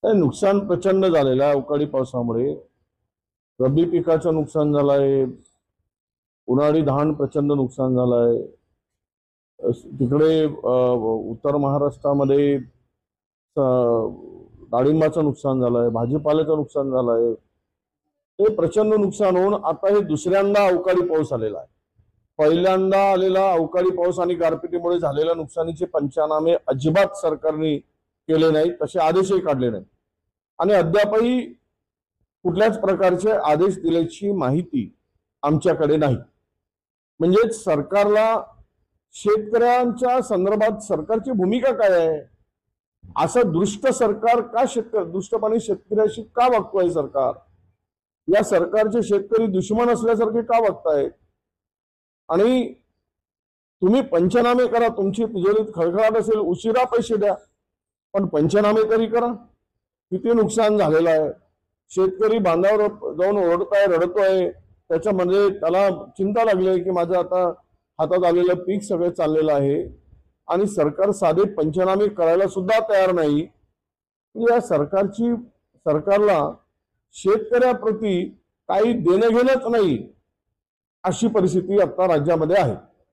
नुकसान प्रचंड झालेलं आहे अवकाळी पावसामुळे। रब्बी पिकाचं नुकसान झालंय, उन्हाळी धान प्रचंड नुकसान झालंय। तिकडे उत्तर महाराष्ट्रामध्ये डाळिंबाचं नुकसान झालंय, भाजीपाल्याचं नुकसान झालंय। हे प्रचंड नुकसान होऊन आता हे दुसऱ्यांदा अवकाळी पाऊस आलेला आहे। पहिल्यांदा आलेला अवकाळी पाऊस आणि गारपिटीमुळे झालेल्या नुकसानीचे पंचनामे अजिबात सरकारने केले नाही, तसे आदेशही काढले नाही आणि अद्यापही कुठल्याच प्रकारचे आदेश दिल्याची माहिती आमच्याकडे नाही। म्हणजे सरकारला शेतकऱ्यांच्या संदर्भात सरकारची भूमिका काय आहे? असं दृष्ट सरकार का दुष्टपणे शेतकऱ्याशी का वागतोय सरकार? या सरकारचे शेतकरी दुश्मन असल्यासारखे का वागतायत? आणि तुम्ही पंचनामे करा, तुमची तिजोरीत खळखळाट असेल, उशिरा पैसे द्या, पण पंचनामे तरी करा। किती नुकसान झालेलं आहे, शेतकरी बांधावर जाऊन ओरडताय, रडतोय, त्याच्यामध्ये त्याला चिंता लागली की माझं आता हातात आलेलं पीक सगळं चाललेलं आहे आणि सरकार साधे पंचनामे करायला सुद्धा तयार नाही। या सरकारला शेतकऱ्याप्रती काही देणं घेणंच नाही, अशी परिस्थिती आता राज्यामध्ये आहे।